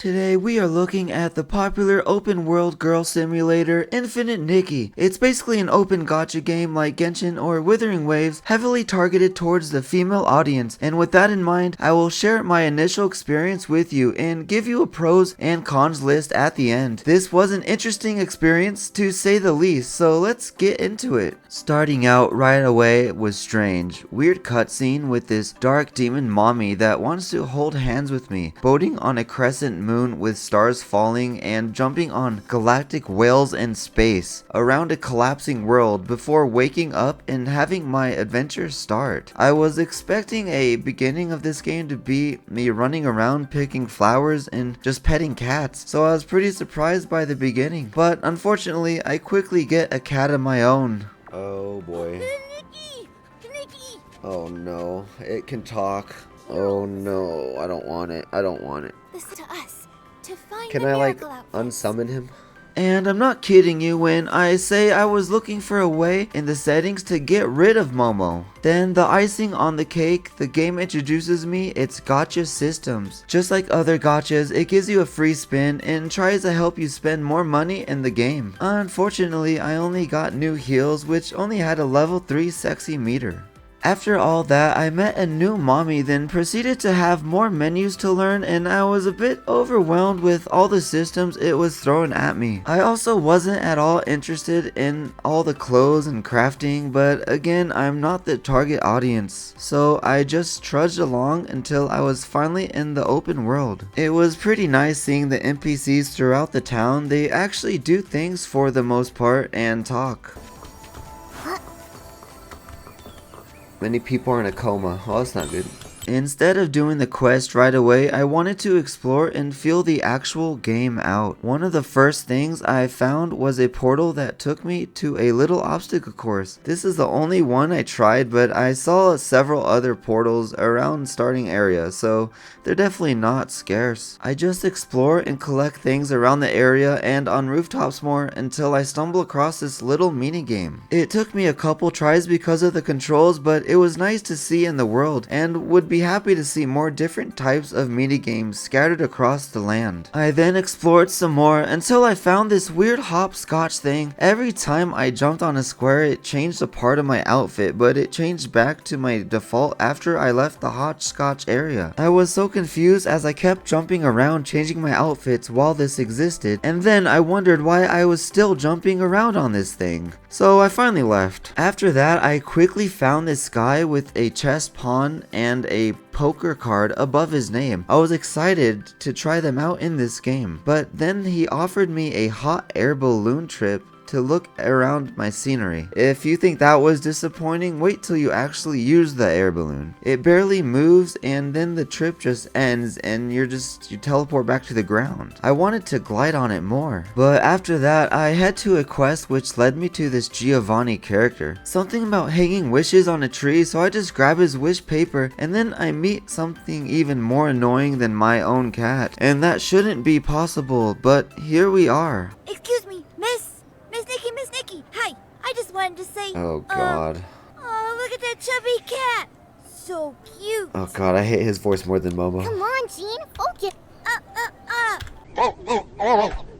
Today we are looking at the popular open world girl simulator Infinite Nikki. It's basically an open gacha game like Genshin or Withering Waves, heavily targeted towards the female audience, and with that in mind, I will share my initial experience with you and give you a pros and cons list at the end. This was an interesting experience to say the least, so let's get into it. Starting out right away was strange. Weird cutscene with this dark demon mommy that wants to hold hands with me, boating on a crescent moon with stars falling and jumping on galactic whales in space around a collapsing world before waking up and having my adventure start. I was expecting a beginning of this game to be me running around picking flowers and just petting cats, so I was pretty surprised by the beginning, but unfortunately I quickly get a cat of my own. Oh boy. Nikki! Nikki! Oh no, it can talk. Oh no, I don't want it. I don't want it. Listen to us. To find Can the I miracle outfits. unsummon him? And I'm not kidding you when I say I was looking for a way in the settings to get rid of Momo. Then the icing on the cake, the game introduces me its gacha systems. Just like other gachas, it gives you a free spin and tries to help you spend more money in the game. Unfortunately, I only got new heals which only had a level 3 sexy meter. After all that, I met a new mommy, then proceeded to have more menus to learn, and I was a bit overwhelmed with all the systems it was throwing at me. I also wasn't at all interested in all the clothes and crafting, but again, I'm not the target audience, so I just trudged along until I was finally in the open world. It was pretty nice seeing the NPCs throughout the town. They actually do things for the most part and talk. Many people are in a coma. Oh, that's not good. Instead of doing the quest right away, I wanted to explore and feel the actual game out. One of the first things I found was a portal that took me to a little obstacle course. This is the only one I tried, but I saw several other portals around starting area, so they're definitely not scarce. I just explore and collect things around the area and on rooftops more until I stumble across this little mini game. It took me a couple tries because of the controls, but it was nice to see in the world and would be happy to see more different types of mini games scattered across the land. I then explored some more until I found this weird hopscotch thing. Every time I jumped on a square, it changed a part of my outfit, but it changed back to my default after I left the hopscotch area. I was so confused as I kept jumping around changing my outfits while this existed, and then I wondered why I was still jumping around on this thing. So I finally left. After that, I quickly found this guy with a chest pawn and a poker card above his name. I was excited to try them out in this game, but then he offered me a hot air balloon trip to look around my scenery. If you think that was disappointing, wait till you actually use the air balloon. It barely moves and then the trip just ends and you teleport back to the ground. I wanted to glide on it more, but after that I head to a quest which led me to this Giovanni character. Something about hanging wishes on a tree, so I just grab his wish paper and then I meet something even more annoying than my own cat. And that shouldn't be possible, but here we are. Excuse me, Miss Nikki. Hi. I just wanted to say. Oh god. Oh, look at that chubby cat. So cute. Oh god, I hate his voice more than Momo. Come on, Jean. Focus.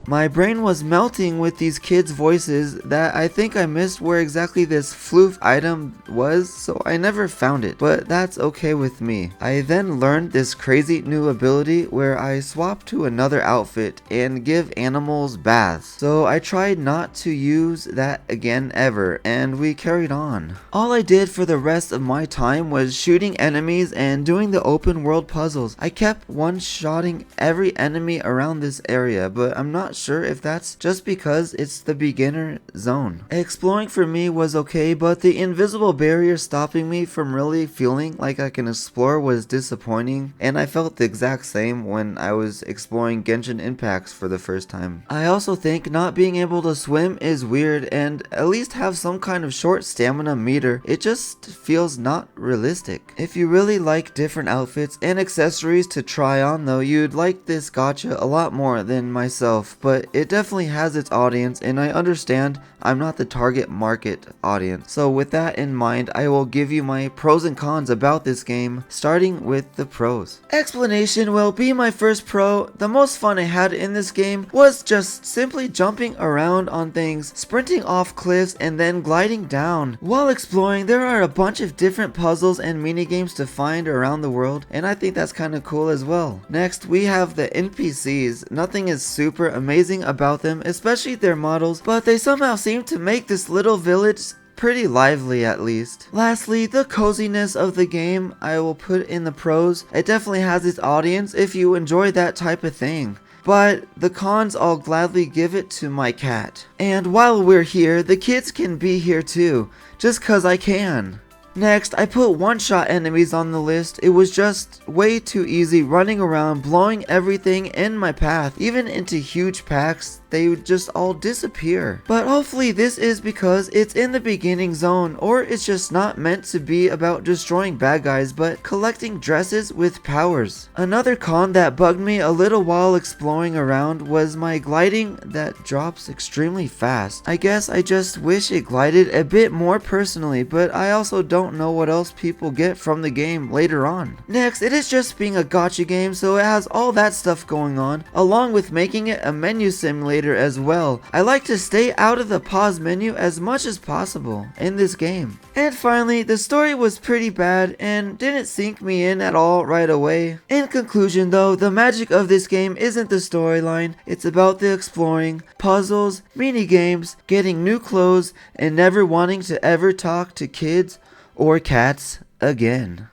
My brain was melting with these kids' voices that I think I missed where exactly this floof item was, so I never found it, but that's okay with me. I then learned this crazy new ability where I swap to another outfit and give animals baths, so I tried not to use that again ever, and we carried on. All I did for the rest of my time was shooting enemies and doing the open world puzzles. I kept one-shotting every enemy around this area, but I'm not sure if that's just because it's the beginner zone. Exploring for me was okay, but the invisible barrier stopping me from really feeling like I can explore was disappointing, and I felt the exact same when I was exploring Genshin Impacts for the first time. I also think not being able to swim is weird, and at least have some kind of short stamina meter. It just feels not realistic. If you really like different outfits and accessories to try on though, you'd like this gacha a lot more than myself. but it definitely has its audience, and I understand I'm not the target market audience. So with that in mind, I will give you my pros and cons about this game, starting with the pros. Explanation will be my first pro. The most fun I had in this game was just simply jumping around on things, sprinting off cliffs, and then gliding down. While exploring, there are a bunch of different puzzles and mini games to find around the world, and I think that's kind of cool as well. Next, we have the NPCs. Nothing is super amazing about them, especially their models, but they somehow seem to make this little village pretty lively, at least. Lastly, the coziness of the game I will put in the pros. It definitely has its audience if you enjoy that type of thing. But the cons, I'll gladly give it to my cat. And while we're here, the kids can be here too, just cause I can. Next, I put one-shot enemies on the list. It was just way too easy running around, blowing everything in my path, even into huge packs. They would just all disappear. But hopefully this is because it's in the beginning zone, or it's just not meant to be about destroying bad guys, but collecting dresses with powers. Another con that bugged me a little while exploring around was my gliding that drops extremely fast. I guess I just wish it glided a bit more personally, but I also don't know what else people get from the game later on. Next, it is just being a gacha game, so it has all that stuff going on, along with making it a menu simulator as well. I like to stay out of the pause menu as much as possible in this game. And finally, the story was pretty bad and didn't sink me in at all right away. In conclusion though, the magic of this game isn't the storyline, it's about the exploring, puzzles, mini games, getting new clothes, and never wanting to ever talk to kids or cats again.